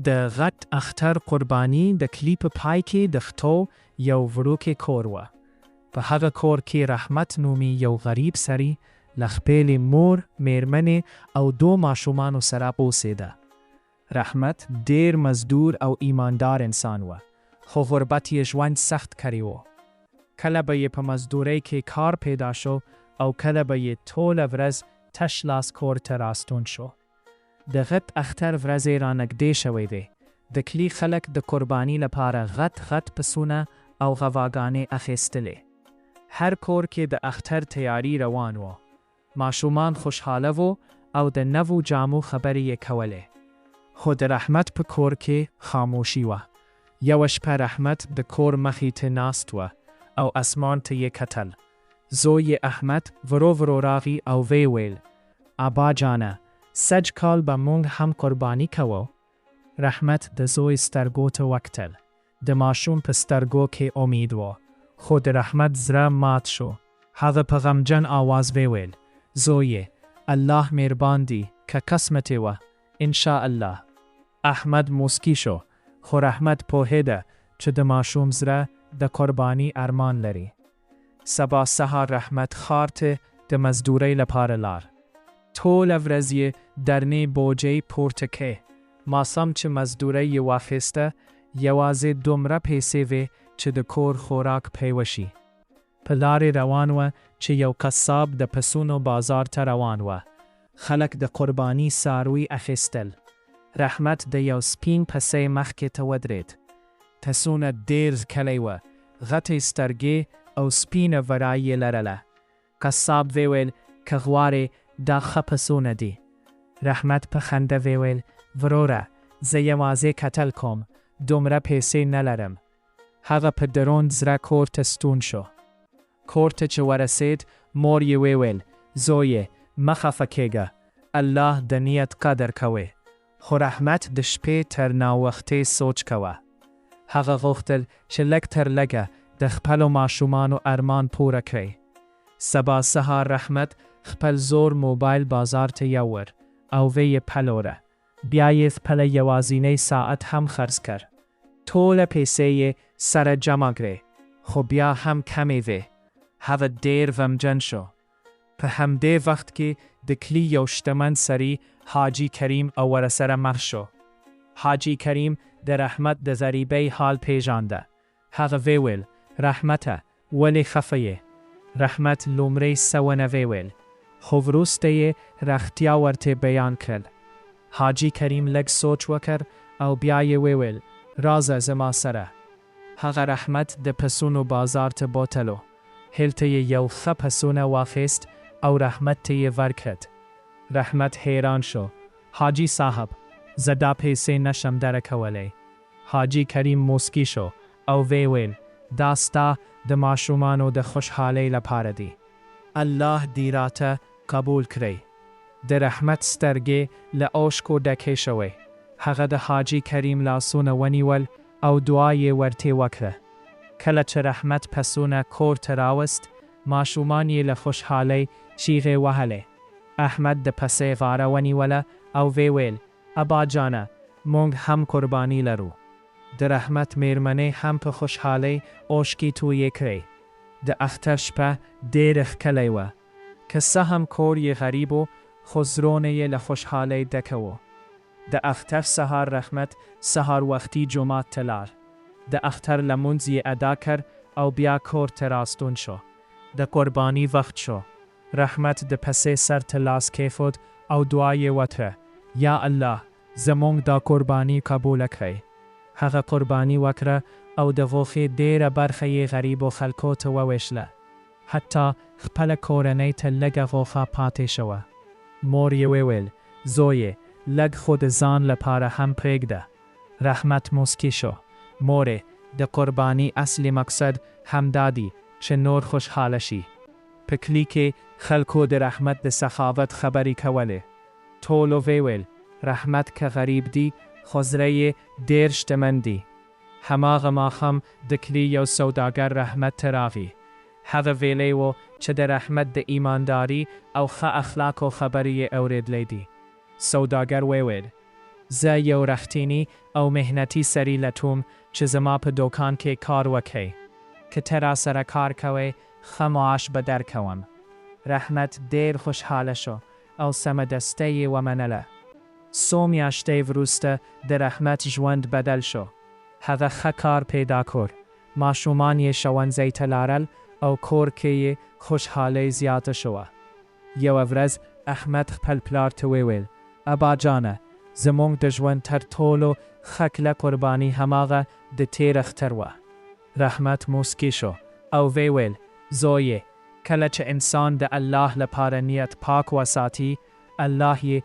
د غټ اختر قرباني د کلیپ پای کې د خټو یو وړوکی کور و. په هغه کور کې رحمت نومي یو غریب سړی له خپلې مور، میرمنې او 2 ماشومانو سره اوسېده. رحمت ډېر مزدور او ایماندار انسان و، خو غربت یې ژوند سخت کړی و. کله به یې په مزدورۍ کې کار پیدا شو او کله به یې ټوله ورځ تش لاس کور ته راستون شو. د غټ اختر ورځې رانږدې شوې وې. د کلي خلک د قرباني لپاره غټ پسونه او غواګانې اخیستلې. هر کور کې د اختر تیاری روان و. ماشومان خوشحاله و او د نوو جامو خبرې یې کولې. خو د رحمت په کور کې خاموشي وه. یوه شپه رحمت د کور مخې ته ناست و او اسمان ته یې کتل. زوی احمد ورو راغی او وی ویل: ابا جانه، سج کال به مونږ هم قرباني کوو. رحمت د زوی سترګو ته وکتل. د ماشوم په سترګو کې امید و، خو د رحمت زړه مات شو. هغه په غمجن آواز ویل: زوی، الله مهربان دی که قسمت و، ان شاء الله. احمد موسکی شو، خو رحمت پوهیده چې د ماشوم زړه د قربانی ارمان لري. سبا سهار رحمت ښار ته د مزدورۍ لپاره لاړ. ټوله ورځ یې درنې بوجۍ پورته کړې. ماسم چې مزدورۍ یې واخیسته، یوازې دومره پیسې وې چې د کور خوراک پې وشي. په لارې روان و چې یو قصاب د پسونو بازار ته روان و. خلک د قربانی څاروي اخیستل. رحمت د یو سپین پسې مخکې ته ودرېد. پسونه ډېر کلی و، غټې سترګې او سپینه ورای یې لرله. قصاب ویل: که غواړې دا ښه پسونه دي. رحمت په خنده ویل: وروره، زه یوازې کتل کوم، دومره پیسې نه لرم. هغه په دروند زړه کور ته ستون شو. کور ته چې ورسید، مور یې ویل: زویې، مه خفه کېږه، الله د نیت قدر کوي. خو رحمت د شپې تر ناوختې سوچ کوه. هغه غوښتل چې لږ تر لږه د خپلو ماشومانو ارمان پوره کړي. سبا سهار رحمت خپل زوړ موبایل بازار ته یوړ او وی یې پلوره. بیا یې خپله یوازینۍ ساعت هم خرڅ کړ. ټوله پیسې یې سره جمع کړې، خو بیا هم کمې وې. هغه ډېر غمجن شو. په همدې وخت کې د کلي یو شتمن سړي حاجي کریم او ورسره مخ شو. حاجي کریم د رحمت د غریبۍ حال پیژانده. هغه ویل: رحمته، ولې خفه یې؟ رحمت لومړی څه ونه ویل، خو وروسته یې رښتیا ورته بیان کړل. حاجي کریم لږ سوچ وکړ او بیا یې ویل: راځه زما سره. هغه رحمت د پسونو بازار ته بوتلو. هلته یې یو ښه پسونه واخیست او رحمت ته یې ورکړ. رحمت حیران شو. حاجي صاحب، زه دا پیسې نشم درکولی. حاجي کریم موسکی شو او ویل: دا ستا د ماشومانو د خوشحالۍ لپاره دی. الله دې راته قبول کړي. د رحمت سترګې له اوښکو ډکې شوې. هغه د حاجي کریم لاسونه ونیول او دعا یې ورته وکړه. کله چې رحمت پسونه کور ته راوست، ماشومان یې له خوشحالۍ چیغې وهلې. احمد د پسې غاړه ونیوله او ویل: ابا جانه، مونږ هم قرباني لرو. د رحمت میرمنې هم په خوشحالۍ اوښکې تویې کړې. د اختر شپه ډېره ښکلې وه. که څه هم کور یې غریب و، خو زړونه یې له خوشحالۍ ډکه وو. د اختر سهار رحمت سهار وختي جومات ته لاړ. د اختر لمونځ یې ادا کړ او بیا کور ته راستون شو. د قرباني وخت شو. رحمت د پسې سر ته لاس کېښود او دعا یې وکړه: یا الله، زمونږ دا قرباني قبوله کړئ. هغه قرباني وکړه او د غوښې ډېره برخه یې غریبو خلکو ته وویشله. حتی خپله کورنۍ ته لږه غوښه پاتې شوه. مور یې وویل: زویې، لږ خو د ځان لپاره هم پرېږده. رحمت موسکی شو. مورې، د قرباني اصلي مقصد همدا دی چې نور خوشحاله شي. په کلي کې خلکو د رحمت د سخاوت خبرې کولې. ټولو ویل: رحمت که غریب دی، خو زړه یې ډېر شتمن دی. هماغه ماښام د کلي یو سوداګر رحمت ته راغی. هغه ویلی و چې د رحمت د ایمانداري او ښه اخلاقو خبرې یې اورېدلی دي. سوداګر ویل: زه یو رښتینی او محنتي سړی لټوم چې زما په دوکان کې کار وکړي. که ته راسره کار کوې ښه معاش به درکوم. رحمت ډېر خوشحاله شو او سمدسته یې ومنله. څو میاشتې وروسته د رحمت ژوند بدل شو. هغه ښه کار پیدا کړ. ماشومان یې ښوونځي ته لاړل او کور کې یې خوشحالۍ زیاته شوه. یوه ورځ احمد خپل پلار ته وویل: ابا جانه، زموږ د ژوند تر ټولو ښه کله قرباني هماغه د تېر اختر وه. رحمت موسکی شو او ویل: زویې، کله چې انسان د الله لپاره نیت پاک وساتي، الله یې